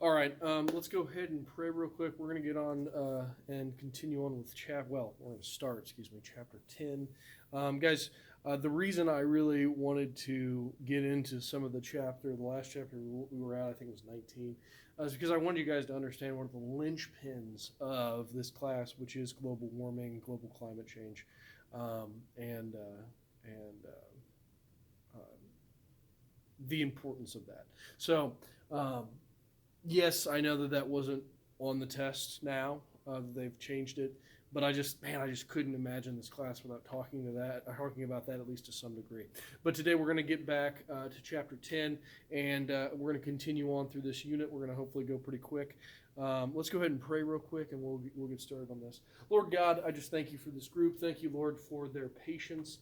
All right, let's go ahead and pray real quick. We're going to get on and continue on with we're going to start, chapter 10. Guys, the reason I really wanted to get into the last chapter we were at, I think it was 19, is because I wanted you guys to understand one of the linchpins of this class, which is global warming, global climate change, and the importance of that. So, yes, I know that wasn't on the test now. They've changed it, but I just couldn't imagine this class without talking about that at least to some degree. But today we're going to get back to chapter 10, and we're going to continue on through this unit. We're going to hopefully go pretty quick. Let's go ahead and pray real quick, and we'll get started on this. Lord God, I just thank you for this group. Thank you, Lord, for their patience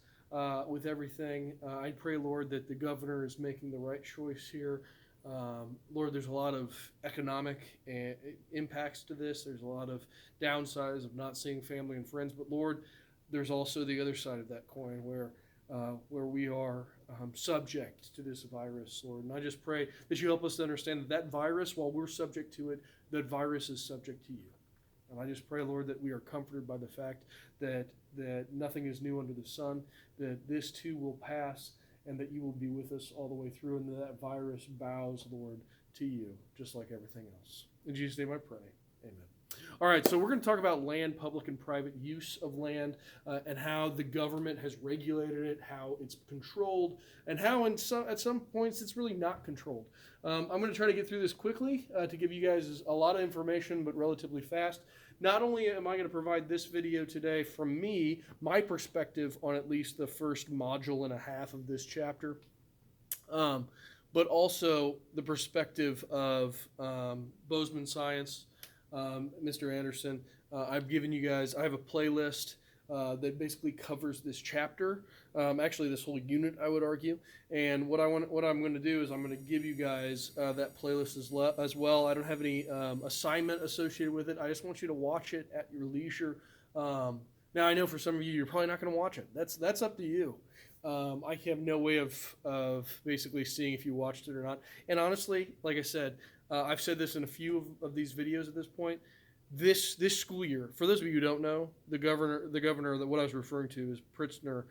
with everything. I pray, Lord, that the governor is making the right choice here. Lord, there's a lot of economic impacts to this. There's a lot of downsides of not seeing family and friends. But Lord, there's also the other side of that coin where we are subject to this virus, Lord. And I just pray that you help us to understand that virus, while we're subject to it, that virus is subject to you. And I just pray, Lord, that we are comforted by the fact that nothing is new under the sun, that this too will pass, and that you will be with us all the way through, and that virus bows, Lord, to you, just like everything else. In Jesus' name I pray. Amen. All right, so we're going to talk about land, public and private use of land, and how the government has regulated it, how it's controlled, and how at some points it's really not controlled. I'm going to try to get through this quickly to give you guys a lot of information, but relatively fast. Not only am I going to provide this video today from me, my perspective on at least the first module and a half of this chapter, but also the perspective of Bozeman Science, Mr. Anderson. I've given you guys, I have a playlist that basically covers this chapter, actually this whole unit, I would argue. And what I'm going to do is I'm going to give you guys that playlist as well. I don't have any assignment associated with it. I just want you to watch it at your leisure. Now I know for some of you, you're probably not going to watch it. That's up to you. I have no way of basically seeing if you watched it or not. And honestly, like I said, I've said this in a few of these videos at this point. This school year, for those of you who don't know, the governor that what I was referring to is Pritzker,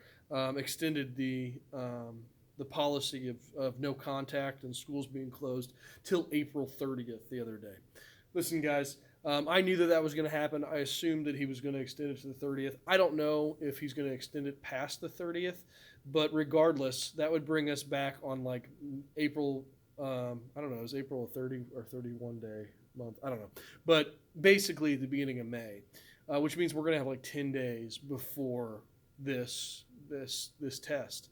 extended the policy of no contact and schools being closed till April 30th the other day. Listen, guys, I knew that was going to happen. I assumed that he was going to extend it to the 30th. I don't know if he's going to extend it past the 30th, but regardless, that would bring us back on like April. I don't know. It was April 30 or 31 day month. I don't know, but basically the beginning of May, which means we're going to have like 10 days before this test.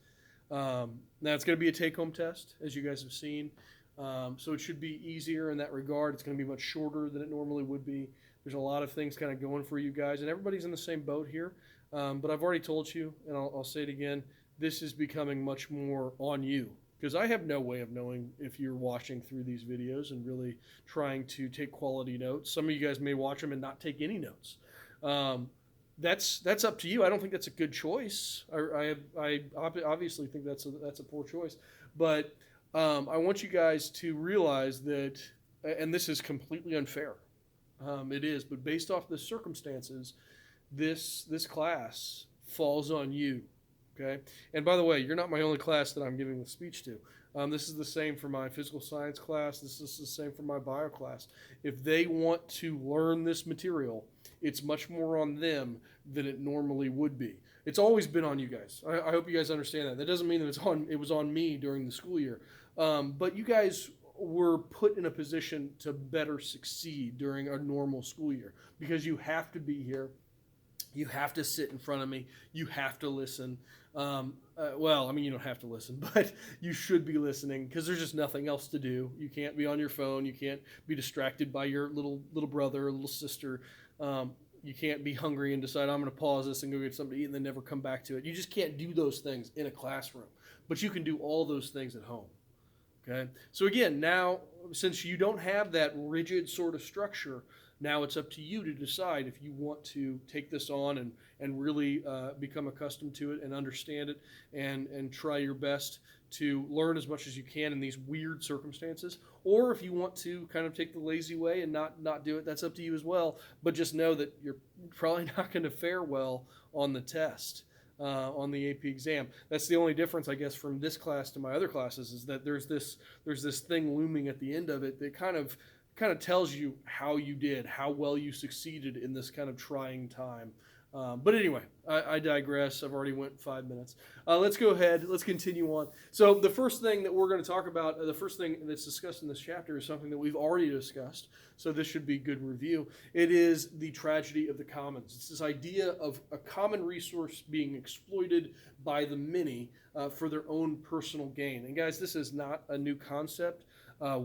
Now it's going to be a take-home test, as you guys have seen, so it should be easier in that regard. It's going to be much shorter than it normally would be. There's a lot of things kind of going for you guys, and everybody's in the same boat here. But I've already told you, and I'll say it again, this is becoming much more on you. Because I have no way of knowing if you're watching through these videos and really trying to take quality notes. Some of you guys may watch them and not take any notes. That's up to you. I don't think that's a good choice. I obviously think that's a poor choice. But I want you guys to realize that, and this is completely unfair. It is, but based off the circumstances, this class falls on you. Okay. And by the way, you're not my only class that I'm giving the speech to. This is the same for my physical science class. This is the same for my bio class. If they want to learn this material, it's much more on them than it normally would be. It's always been on you guys. I hope you guys understand that. That doesn't mean that it was on me during the school year. But you guys were put in a position to better succeed during a normal school year because you have to be here. You have to sit in front of me. You have to listen. Well, I mean, you don't have to listen, but you should be listening because there's just nothing else to do. You can't be on your phone. You can't be distracted by your little brother or little sister. You can't be hungry and decide, I'm going to pause this and go get something to eat and then never come back to it. You just can't do those things in a classroom, but you can do all those things at home. Okay? So again, now, since you don't have that rigid sort of structure, now it's up to you to decide if you want to take this on and really become accustomed to it and understand it and try your best to learn as much as you can in these weird circumstances. Or if you want to kind of take the lazy way and not do it, that's up to you as well. But just know that you're probably not going to fare well on the test, on the AP exam. That's the only difference, I guess, from this class to my other classes, is that there's this thing looming at the end of it that kind of tells you how you did, how well you succeeded in this kind of trying time. But anyway, I digress. I've already went 5 minutes. Let's go ahead. Let's continue on. So the first thing that we're going to talk about, the first thing that's discussed in this chapter is something that we've already discussed. So this should be good review. It is the tragedy of the commons. It's this idea of a common resource being exploited by the many for their own personal gain. And guys, this is not a new concept.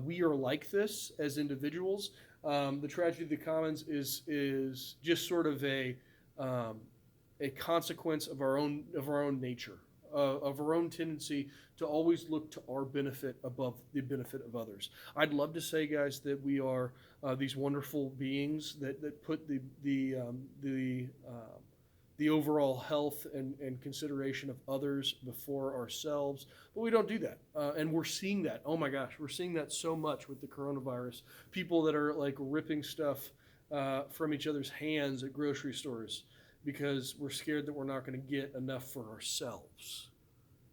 We are like this as individuals. The tragedy of the commons is just sort of a consequence of our own nature, of our own tendency to always look to our benefit above the benefit of others. I'd love to say, guys, that we are these wonderful beings that put the overall health and consideration of others before ourselves, but we don't do that. And we're seeing that. Oh my gosh, we're seeing that so much with the coronavirus. People that are like ripping stuff from each other's hands at grocery stores because we're scared that we're not going to get enough for ourselves.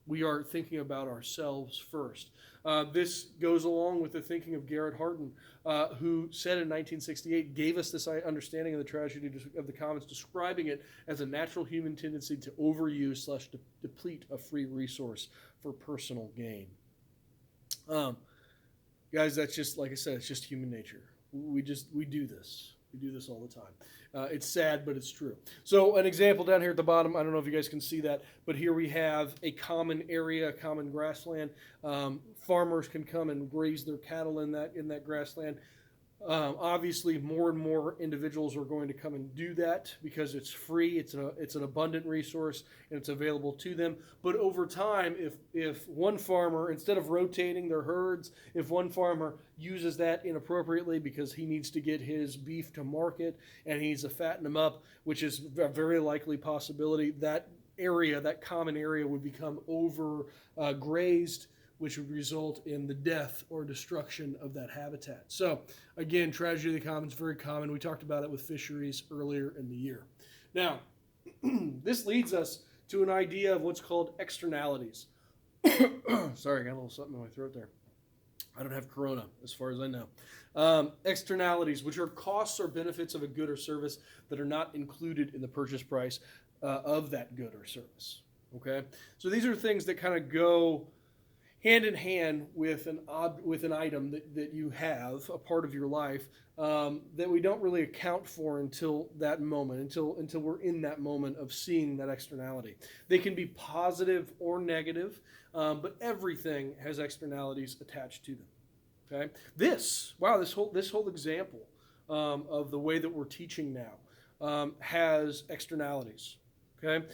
We are thinking about ourselves first. This goes along with the thinking of Garrett Hardin, who said in 1968, gave us this understanding of the tragedy of the commons, describing it as a natural human tendency to overuse / deplete a free resource for personal gain. Guys, that's just, like I said, it's just human nature. We do this. We do this all the time. It's sad, but it's true. So an example down here at the bottom, I don't know if you guys can see that, but here we have a common area, a common grassland. Farmers can come and graze their cattle in that grassland. Obviously, more and more individuals are going to come and do that because it's free, it's an abundant resource, and it's available to them. But over time, if one farmer, instead of rotating their herds, if one farmer uses that inappropriately because he needs to get his beef to market and he needs to fatten them up, which is a very likely possibility, that common area would become grazed, which would result in the death or destruction of that habitat. So, again, tragedy of the commons, very common. We talked about it with fisheries earlier in the year. Now, this leads us to an idea of what's called externalities. Sorry, I got a little something in my throat there. I don't have corona, as far as I know. Externalities, which are costs or benefits of a good or service that are not included in the purchase price of that good or service. Okay? So these are things that kind of go hand in hand with an item that you have, a part of your life, that we don't really account for until that moment, until we're in that moment of seeing that externality. They can be positive or negative, but everything has externalities attached to them. Okay, this whole example of the way that we're teaching now has externalities. Okay,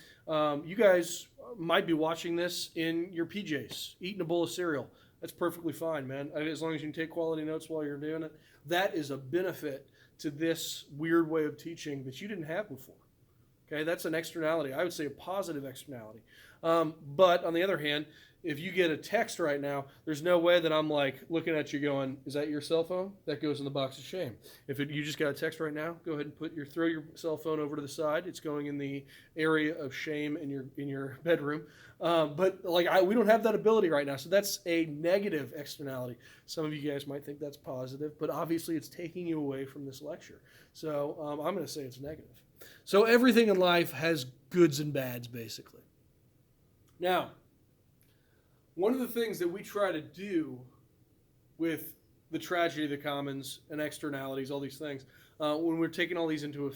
you guys might be watching this in your PJs, eating a bowl of cereal. That's perfectly fine, man. As long as you can take quality notes while you're doing it. That is a benefit to this weird way of teaching that you didn't have before. Okay, that's an externality. I would say a positive externality. But on the other hand, if you get a text right now, there's no way that I'm like looking at you going, is that your cell phone? That goes in the box of shame. You just got a text right now, go ahead and throw your cell phone over to the side. It's going in the area of shame in your bedroom. But we don't have that ability right now. So that's a negative externality. Some of you guys might think that's positive, but obviously it's taking you away from this lecture. So I'm going to say it's negative. So everything in life has goods and bads, basically. Now, one of the things that we try to do with the tragedy of the commons and externalities, all these things, when we're taking all these into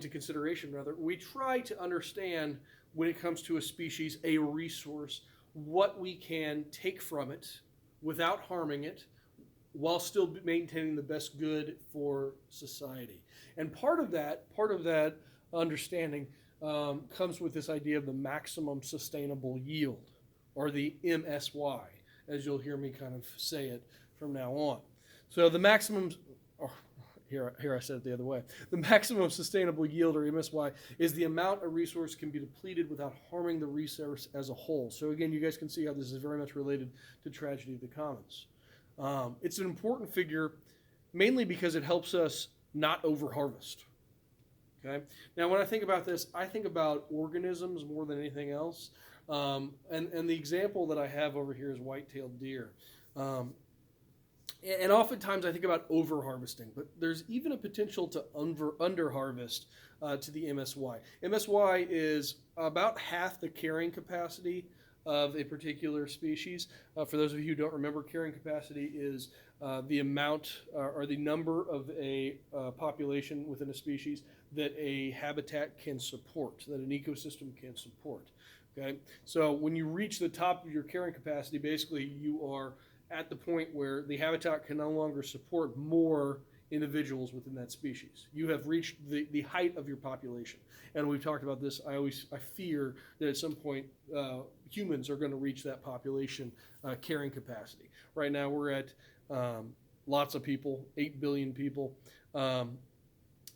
consideration, we try to understand when it comes to a species, a resource, what we can take from it without harming it, while still maintaining the best good for society. And part of that understanding comes with this idea of the maximum sustainable yield, or the MSY, as you'll hear me kind of say it from now on. So the maximum Here I said it the other way. The maximum sustainable yield, or MSY, is the amount a resource can be depleted without harming the resource as a whole. So again, you guys can see how this is very much related to tragedy of the commons. It's an important figure mainly because it helps us not over-harvest. Okay? Now, when I think about this, I think about organisms more than anything else. And the example that I have over here is white-tailed deer. And oftentimes I think about over-harvesting, but there's even a potential to under-harvest to the MSY. MSY is about half the carrying capacity of a particular species. For those of you who don't remember, carrying capacity is the amount or the number of a population within a species that a habitat can support, that an ecosystem can support. Okay, so when you reach the top of your carrying capacity, basically you are at the point where the habitat can no longer support more individuals within that species. You have reached the height of your population. And we've talked about this. I fear that at some point humans are going to reach that population carrying capacity. Right now we're at lots of people, 8 billion people. And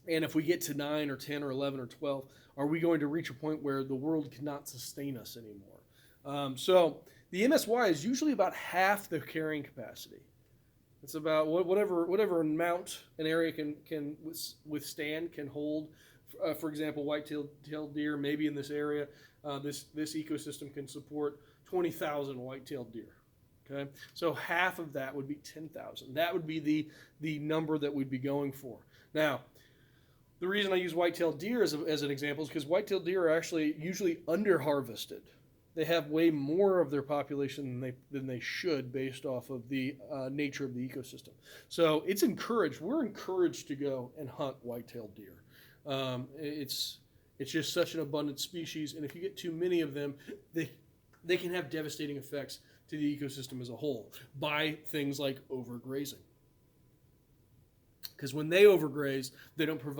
if we get to 9 or 10 or 11 or 12, are we going to reach a point where the world cannot sustain us anymore? So the MSY is usually about half the carrying capacity. It's about whatever amount an area can withstand, can hold. For example, white-tailed deer, maybe in this area, this ecosystem can support 20,000 white-tailed deer. Okay, so half of that would be 10,000. That would be the number that we'd be going for. Now, the reason I use white-tailed deer as an example is because white-tailed deer are actually usually under-harvested. They have way more of their population than they should based off of the nature of the ecosystem. So it's encouraged. We're encouraged to go and hunt white-tailed deer. It's just such an abundant species, and if you get too many of them, they can have devastating effects to the ecosystem as a whole by things like overgrazing. Because when they overgraze, they don't care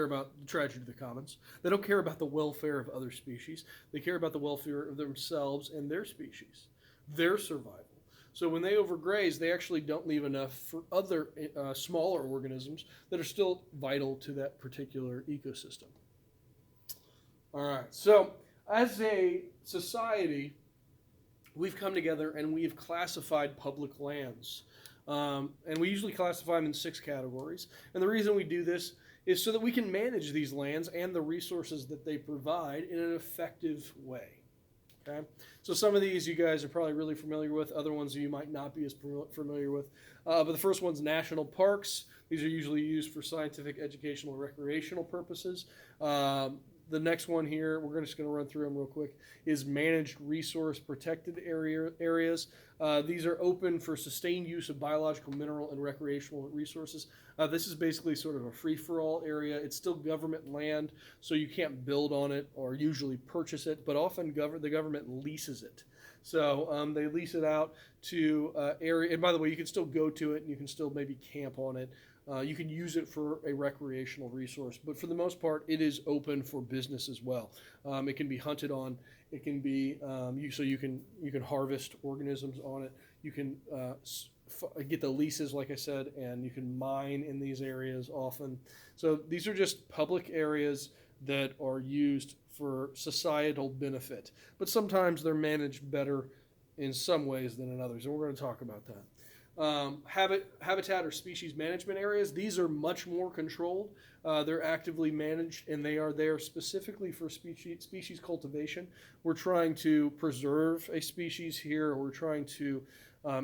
about the tragedy of the commons. They don't care about the welfare of other species. They care about the welfare of themselves and their species, their survival. So when they overgraze, they actually don't leave enough for other smaller organisms that are still vital to that particular ecosystem. All right, so as a society, we've come together and we've classified public lands. And we usually classify them in 6 categories. And the reason we do this is so that we can manage these lands and the resources that they provide in an effective way. Okay? So some of these you guys are probably really familiar with. Other ones you might not be as familiar with. But the first one's national parks. These are usually used for scientific, educational, and recreational purposes. The next one here, we're just going to run through them real quick, is managed resource protected areas. These are open for sustained use of biological, mineral, and recreational resources. This is basically sort of a free-for-all area. It's still government land, so you can't build on it or usually purchase it, but often the government leases it. So they lease it out to area, and by the way, you can still go to it and you can still maybe camp on it. You can use it for a recreational resource, but for the most part, it is open for business as well. It can be hunted on. It can be so you can harvest organisms on it. You can get the leases, like I said, and you can mine in these areas often. So these are just public areas that are used for societal benefit, but sometimes they're managed better in some ways than in others, and we're going to talk about that. Habitat or species management areas, these are much more controlled. They're actively managed, and they are there specifically for species cultivation. We're trying to preserve a species here, or we're trying to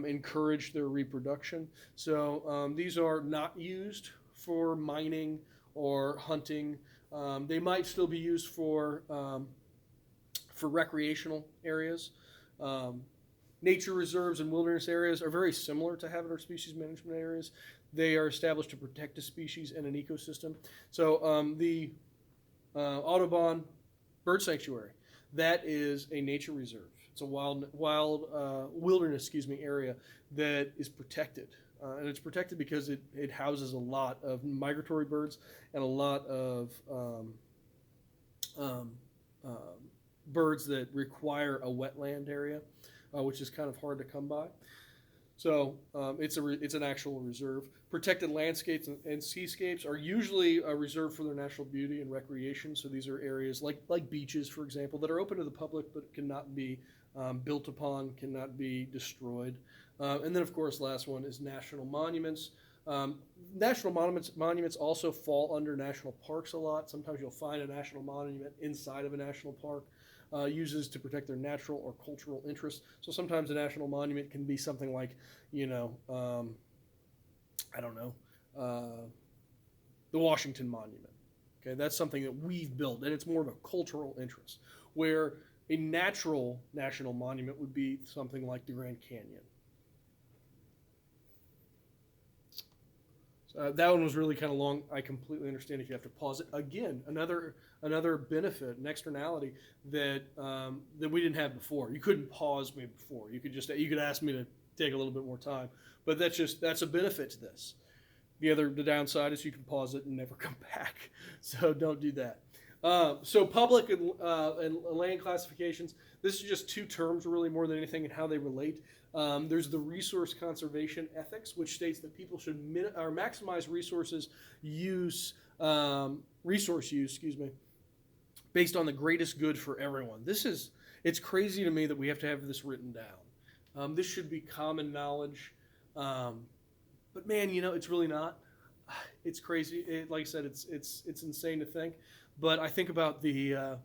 encourage their reproduction. So these are not used for mining or hunting. They might still be used for recreational areas. Nature reserves and wilderness areas are very similar to habitat or species management areas. They are established to protect a species and an ecosystem. So the Audubon Bird Sanctuary, that is a nature reserve. It's a wild wilderness, area that is protected. And it's protected because it houses a lot of migratory birds and a lot of birds that require a wetland area, which is kind of hard to come by. So it's an actual reserve. Protected landscapes and seascapes are usually reserved for their natural beauty and recreation. So these are areas like beaches, for example, that are open to the public but cannot be built upon, cannot be destroyed. And then, of course, last one is national monuments. National monuments also fall under national parks a lot. Sometimes you'll find a national monument inside of a national park. Uses to protect their natural or cultural interests. So sometimes a national monument can be something like, I don't know, the Washington Monument. Okay, that's something that we've built, and it's more of a cultural interest. Where a natural national monument would be something like the Grand Canyon. That one was really kind of long. I completely understand if you have to pause it. Again, another benefit, an externality that that we didn't have before. You couldn't pause me before. You could ask me to take a little bit more time, but that's a benefit to this. The downside is you can pause it and never come back. So don't do that. So public and land classifications. This is just two terms really more than anything and how they relate. There's the resource conservation ethics, which states that people should maximize resource use, based on the greatest good for everyone. It's crazy to me that we have to have this written down. This should be common knowledge, but man, it's really not. It's crazy. Like I said, it's insane to think. But I think about the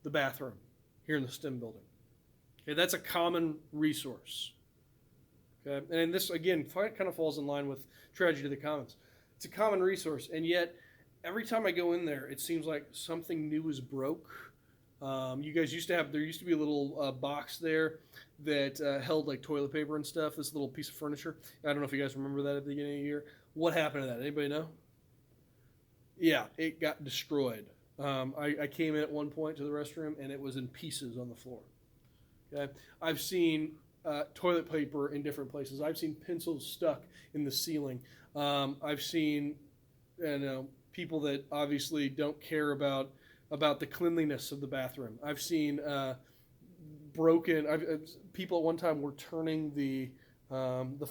bathroom here in the STEM building. Okay, that's a common resource. Okay, and this again kind of falls in line with Tragedy of the Commons. It's a common resource, and yet every time I go in there, it seems like something new is broke. You guys there used to be a little box there that held like toilet paper and stuff. This little piece of furniture. I don't know if you guys remember that at the beginning of the year. What happened to that? Anybody know? Yeah, it got destroyed. I came in at one point to the restroom and it was in pieces on the floor. Okay, I've seen toilet paper in different places. I've seen pencils stuck in the ceiling. I've seen people that obviously don't care about the cleanliness of the bathroom. I've seen people at one time were turning the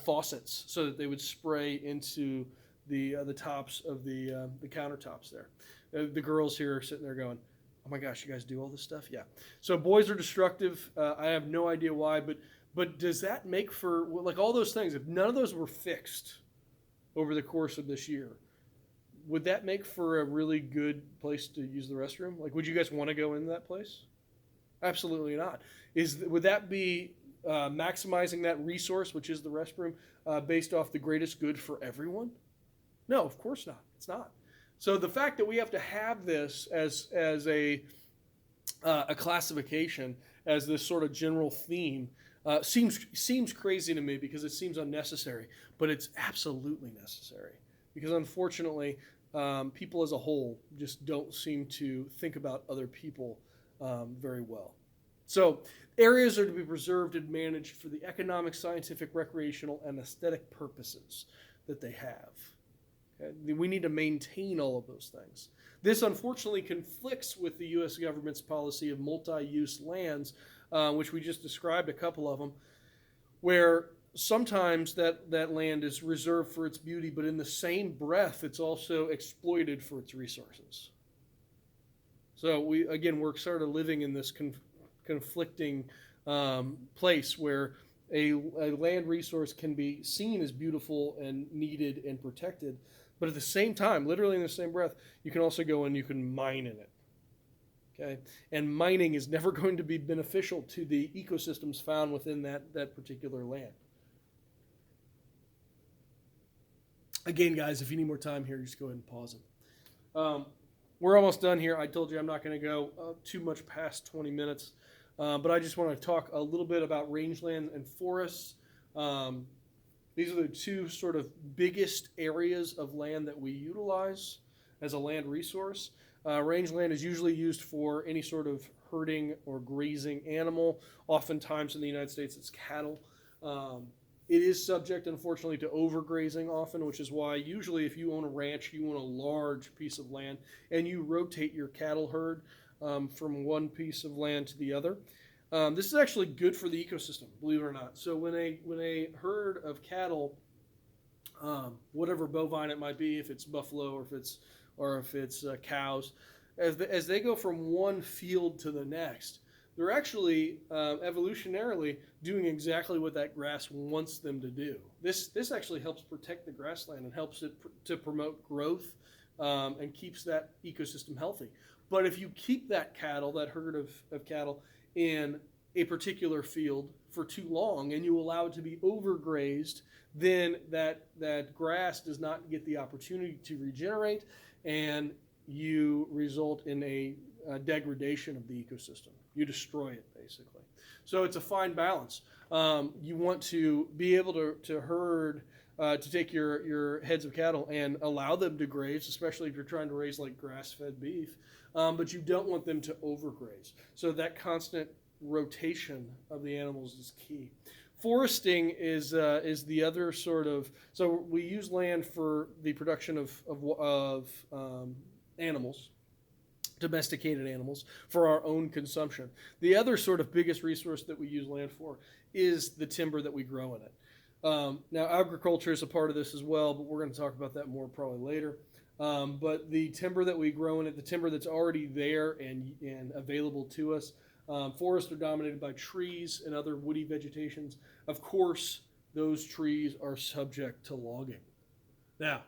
faucets so that they would spray into the tops of the countertops there. The girls here are sitting there going, "Oh my gosh, you guys do all this stuff?" Yeah. So boys are destructive. I have no idea why, but does that make for like all those things? If none of those were fixed over the course of this year, would that make for a really good place to use the restroom? Like, would you guys want to go into that place? Absolutely not. Would that be maximizing that resource, which is the restroom, based off the greatest good for everyone? No, of course not. It's not. So the fact that we have to have this as a classification, as this sort of general theme, seems crazy to me because it seems unnecessary, but it's absolutely necessary because unfortunately, people as a whole just don't seem to think about other people very well. So areas are to be preserved and managed for the economic, scientific, recreational, and aesthetic purposes that they have. Okay? We need to maintain all of those things. This unfortunately conflicts with the U.S. government's policy of multi-use lands, which we just described a couple of them, where sometimes that land is reserved for its beauty, but in the same breath, it's also exploited for its resources. So we're sort of living in this conflicting place where a land resource can be seen as beautiful and needed and protected, but at the same time, literally in the same breath, you can also go and you can mine in it. Okay, and mining is never going to be beneficial to the ecosystems found within that particular land. Again, guys, if you need more time here, just go ahead and pause it. We're almost done here. I told you I'm not going to go too much past 20 minutes, but I just want to talk a little bit about rangeland and forests. These are the two sort of biggest areas of land that we utilize as a land resource. Rangeland is usually used for any sort of herding or grazing animal. Oftentimes in the United States, it's cattle. It is subject, unfortunately, to overgrazing often, which is why usually if you own a ranch, you own a large piece of land, and you rotate your cattle herd from one piece of land to the other. This is actually good for the ecosystem, believe it or not. So when a herd of cattle, whatever bovine it might be, if it's buffalo or if it's cows, as they go from one field to the next, they're actually evolutionarily doing exactly what that grass wants them to do. This actually helps protect the grassland and helps it to promote growth and keeps that ecosystem healthy. But if you keep that herd of cattle, in a particular field for too long and you allow it to be overgrazed, then that grass does not get the opportunity to regenerate, and you result in a degradation of the ecosystem. You destroy it, basically. So it's a fine balance. You want to be able to herd, to take your heads of cattle and allow them to graze, especially if you're trying to raise like grass-fed beef, but you don't want them to overgraze. So that constant rotation of the animals is key. Foresting is the other sort of, so we use land for the production of animals, domesticated animals, for our own consumption. The other sort of biggest resource that we use land for is the timber that we grow in it. Now, agriculture is a part of this as well, but we're going to talk about that more probably later. But the timber that we grow in it, the timber that's already there and available to us, forests are dominated by trees and other woody vegetations. Of course, those trees are subject to logging. Now,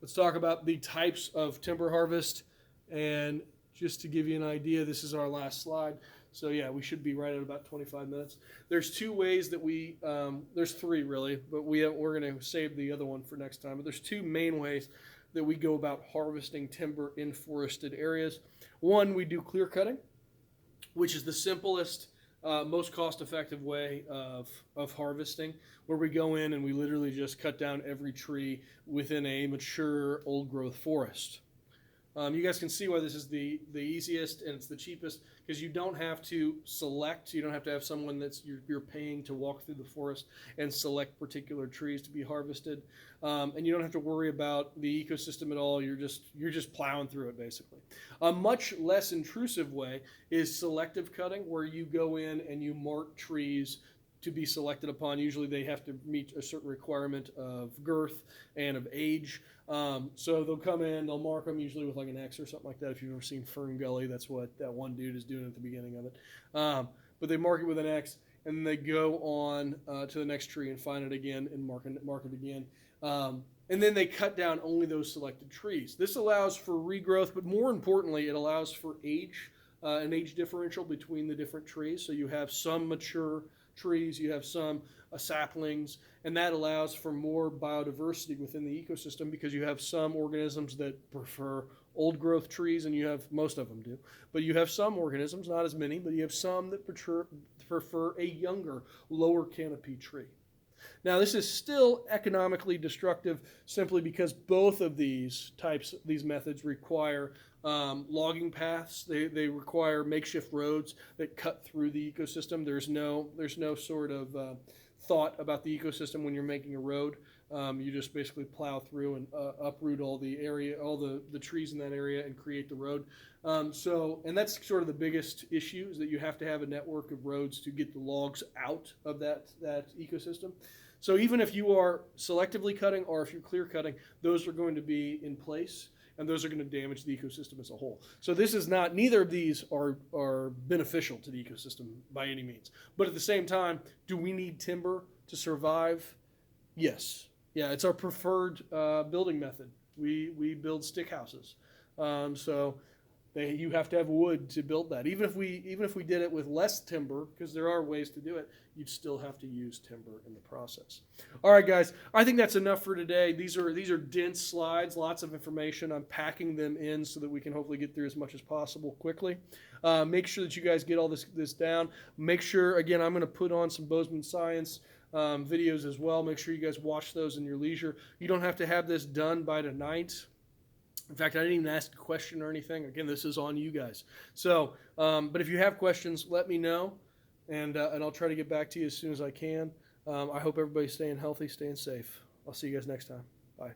let's talk about the types of timber harvest. And just to give you an idea, this is our last slide. So yeah, we should be right at about 25 minutes. There's two ways that there's three really, but we're going to save the other one for next time. But there's two main ways that we go about harvesting timber in forested areas. One, we do clear cutting, which is the simplest, most cost-effective way of harvesting, where we go in and we literally just cut down every tree within a mature old-growth forest. You guys can see why this is the easiest and it's the cheapest, because you don't have to select. You don't have to have someone that's you're paying to walk through the forest and select particular trees to be harvested, and you don't have to worry about the ecosystem at all. You're just plowing through it basically. A much less intrusive way is selective cutting, where you go in and you mark trees to be selected upon. Usually they have to meet a certain requirement of girth and of age. So they'll come in, they'll mark them usually with like an X or something like that. If you've ever seen Fern Gully, that's what that one dude is doing at the beginning of it. But they mark it with an X, and then they go on to the next tree and find it again and mark it again. And then they cut down only those selected trees. This allows for regrowth, but more importantly, it allows for an age differential between the different trees. So you have some mature trees, you have some saplings, and that allows for more biodiversity within the ecosystem, because you have some organisms that prefer old growth trees, and most of them do, but you have some organisms, not as many, but you have some that prefer a younger, lower canopy tree. Now, this is still economically destructive simply because both of these methods require logging paths. They require makeshift roads that cut through the ecosystem. There's no sort of thought about the ecosystem when you're making a road. You just basically plow through and uproot all the trees in that area and create the road. And that's sort of the biggest issue, is that you have to have a network of roads to get the logs out of that ecosystem. So even if you are selectively cutting or if you're clear cutting, those are going to be in place, and those are going to damage the ecosystem as a whole. So neither of these are beneficial to the ecosystem by any means. But at the same time, do we need timber to survive? Yes. Yeah, it's our preferred building method. We build stick houses. You have to have wood to build that. Even if we did it with less timber, because there are ways to do it, you'd still have to use timber in the process. All right, guys, I think that's enough for today. These are dense slides, lots of information. I'm packing them in so that we can hopefully get through as much as possible quickly. Make sure that you guys get all this down. Make sure, again, I'm going to put on some Bozeman Science videos as well. Make sure you guys watch those in your leisure. You don't have to have this done by tonight. In fact, I didn't even ask a question or anything. Again, this is on you guys. So, but if you have questions, let me know, and I'll try to get back to you as soon as I can. I hope everybody's staying healthy, staying safe. I'll see you guys next time. Bye.